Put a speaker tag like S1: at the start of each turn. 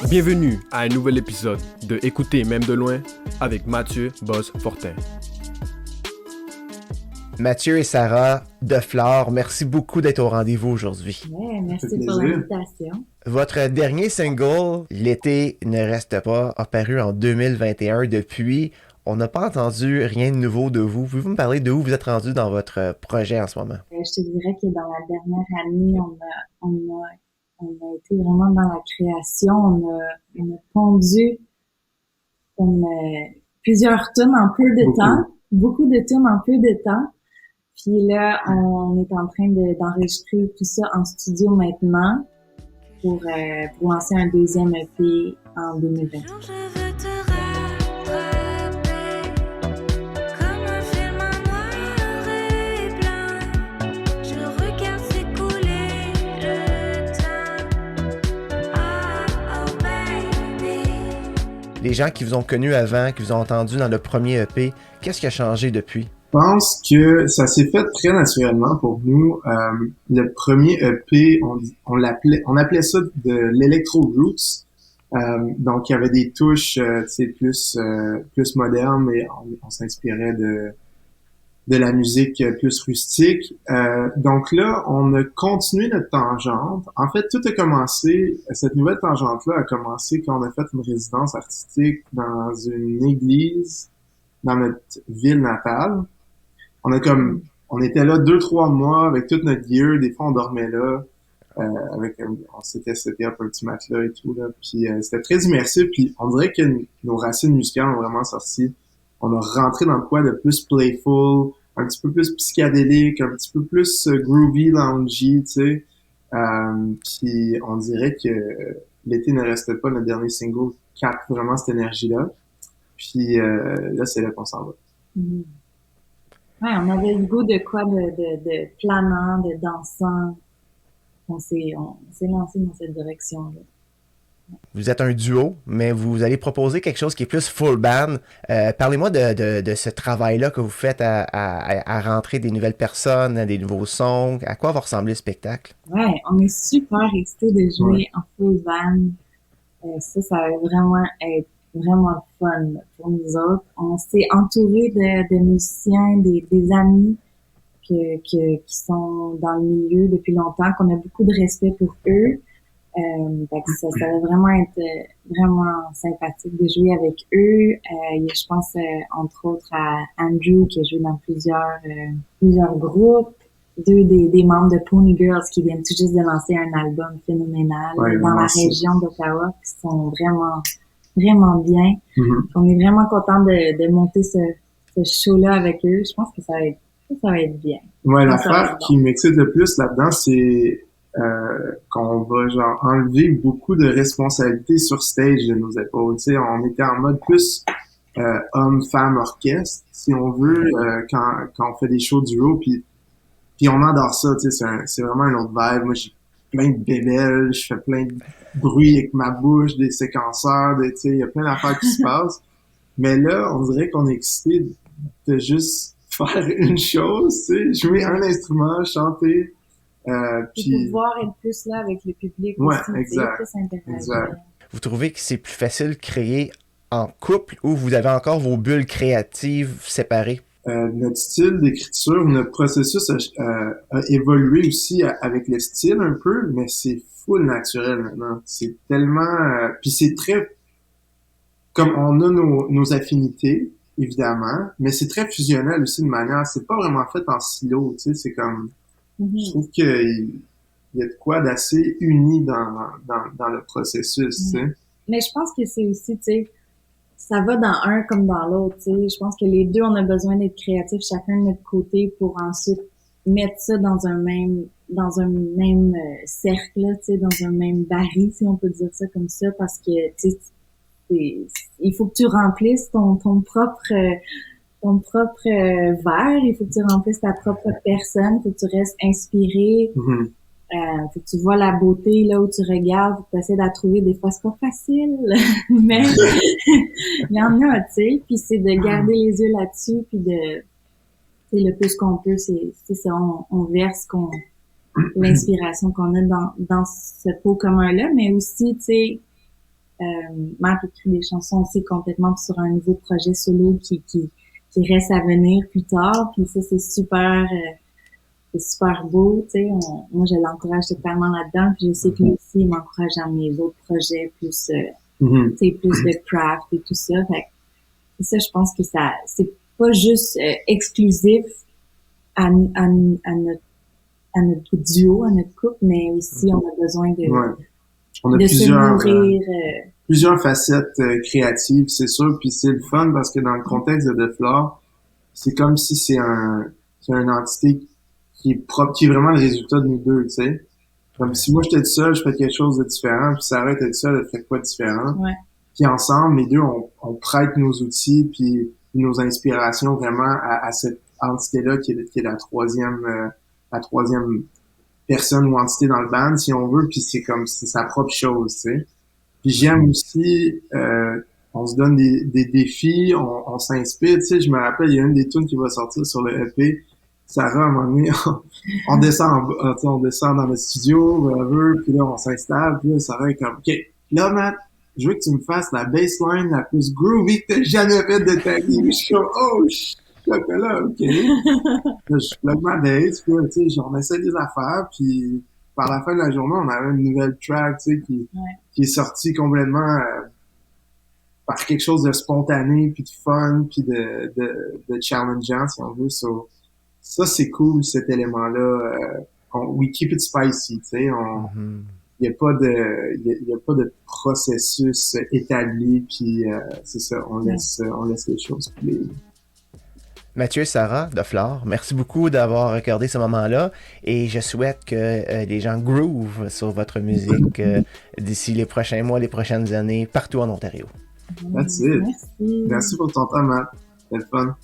S1: Bienvenue à un nouvel épisode de Écouter même de loin avec Mathieu Boss-Fortin.
S2: Mathieu et Sarah Deflore, merci beaucoup d'être au rendez-vous aujourd'hui.
S3: Ouais, merci pour l'invitation.
S2: Votre dernier single, L'été ne reste pas, a paru en 2021. Depuis, on n'a pas entendu rien de nouveau de vous. Pouvez-vous me parler de où vous êtes rendu dans votre projet en ce moment?
S3: Je te dirais que dans la dernière année, on a été vraiment dans la création. On a pondu plusieurs tonnes en peu de temps. Beaucoup de tonnes en peu de temps. Puis là, on est en train d'enregistrer tout ça en studio maintenant pour lancer un deuxième EP en 2020.
S2: Les gens qui vous ont connu avant, qui vous ont entendu dans le premier EP, qu'est-ce qui a changé depuis?
S4: Je pense que ça s'est fait très naturellement pour nous. Le premier EP, on appelait ça de l'Electro Roots. Donc il y avait des touches, plus modernes, mais on s'inspirait de la musique plus rustique. Donc là, on a continué notre tangente. En fait, tout a commencé, cette nouvelle tangente-là a commencé quand on a fait une résidence artistique dans une église dans notre ville natale. On était là 2-3 mois avec toute notre gear. Des fois, on dormait là, on s'était seté up un petit matelas et tout, là. Puis, c'était très immersif. Puis, on dirait que nos racines musicales ont vraiment sorti. On a rentré dans le quoi de plus playful, un petit peu plus psychédélique, un petit peu plus groovy, loungy, tu sais. Puis, on dirait que L'été ne reste pas, notre dernier single, capte vraiment cette énergie-là. Puis, là, c'est là qu'on s'en va.
S3: Mm-hmm. Ouais, on avait le goût de quoi de planant, de dansant. On s'est lancé dans cette direction-là.
S2: Vous êtes un duo, mais vous allez proposer quelque chose qui est plus full band. Parlez-moi de ce travail-là que vous faites à rentrer des nouvelles personnes, des nouveaux sons. À quoi va ressembler le spectacle?
S3: Ouais, on est super excités de jouer en full band. Ça va vraiment être vraiment fun pour nous autres. On s'est entouré de musiciens, des amis qui sont dans le milieu depuis longtemps, qu'on a beaucoup de respect pour eux. Ça va vraiment être vraiment sympathique de jouer avec eux. Je pense entre autres à Andrew qui a joué dans plusieurs groupes. Deux des membres de Pony Girls qui viennent tout juste de lancer un album phénoménal dans la région d'Ottawa, qui sont vraiment vraiment bien. Mm-hmm. On est vraiment content de monter ce show-là avec eux. Je pense que ça va être bien.
S4: Ouais, l'affaire qui m'excite le plus là-dedans, c'est qu'on va genre enlever beaucoup de responsabilités sur stage de nos épaules. Tu sais, on était en mode plus homme-femme orchestre, si on veut, quand on fait des shows duo, puis on adore ça. Tu sais, c'est vraiment un autre vibe. Moi, j'ai plein de bébelles, je fais plein de bruit avec ma bouche, des séquenceurs, tu sais, il y a plein d'affaires qui se passent. Mais là, on dirait qu'on est excité de juste faire une chose, tu sais, jouer un instrument, chanter.
S3: Puis pouvoir être plus là avec le public
S4: ouais,
S3: aussi,
S4: exact,
S3: exact.
S2: Vous trouvez que c'est plus facile de créer en couple ou vous avez encore vos bulles créatives séparées?
S4: Notre style d'écriture, notre processus a évolué aussi avec le style un peu, mais c'est full naturel maintenant. C'est tellement... puis c'est très... Comme on a nos affinités, évidemment, mais c'est très fusionnel aussi de manière... C'est pas vraiment fait en silo, tu sais, c'est comme... Je trouve qu'il y a de quoi d'assez uni dans le processus, tu sais.
S3: Mais je pense que c'est aussi, tu sais, ça va dans un comme dans l'autre, tu sais. Je pense que les deux, on a besoin d'être créatifs chacun de notre côté pour ensuite mettre ça dans un même cercle, tu sais, dans un même baril, si on peut dire ça comme ça, parce que, tu sais, il faut que tu remplisses ton propre verre, il faut que tu remplisses ta propre personne, il faut que tu restes inspiré, faut que tu vois la beauté là où tu regardes, faut que tu essaies de la trouver. Des fois, c'est pas facile, mais il y en a, tu sais, puis c'est de garder les yeux là-dessus, puis de, tu sais, le plus qu'on peut, c'est ça, on verse l'inspiration qu'on a dans ce pot commun-là, mais aussi, tu sais, Matt écrit des chansons aussi complètement sur un nouveau projet solo qui reste à venir plus tard, puis ça, c'est super beau, tu sais, moi, je l'encourage totalement là-dedans, puis je sais que lui aussi, il m'encourage dans mes autres projets, plus, tu sais, plus de craft et tout ça, fait que ça, je pense que ça, c'est pas juste exclusif à notre duo, à notre couple, mais aussi on a besoin
S4: On a
S3: de se nourrir.
S4: Plusieurs facettes créatives, c'est sûr, puis c'est le fun parce que dans le contexte de Deflore, c'est comme si c'est une entité qui est propre, qui est vraiment le résultat de nous deux, tu sais. Comme si moi j'étais tout seul, je fais quelque chose de différent, puis Sarah était toute seule, elle fait quoi de différent.
S3: Ouais.
S4: Puis ensemble, les deux, on prête nos outils puis nos inspirations vraiment à cette entité-là qui est la troisième personne ou entité dans le band, si on veut, puis c'est sa propre chose, tu sais. Puis j'aime aussi, on se donne des défis, on s'inspire, tu sais. Je me rappelle, il y a une des tunes qui va sortir sur le EP. Sarah, à un moment donné, on descend en bas, tu sais, on descend dans le studio, whatever, puis là, on s'installe, puis là, Sarah est comme, OK, là, Matt, je veux que tu me fasses la bassline la plus groovy que t'as jamais faite de ta vie. Je suis comme, oh, là, OK. Là, je plug ma bass, puis là, tu sais, on essaie des affaires, puis par la fin de la journée, on avait une nouvelle track, tu sais, qui est sortie complètement par quelque chose de spontané, puis de fun, puis de challengeant, si on veut. Ça, c'est cool, cet élément-là. We keep it spicy, tu sais, il y a pas de processus établi, puis c'est ça, on laisse les choses couler.
S2: Mathieu, Sarah, Deflore, merci beaucoup d'avoir accordé ce moment-là et je souhaite que les gens groove sur votre musique d'ici les prochains mois, les prochaines années, partout en Ontario.
S4: That's it.
S3: Merci.
S4: Merci pour ton temps, Matt. C'était le fun.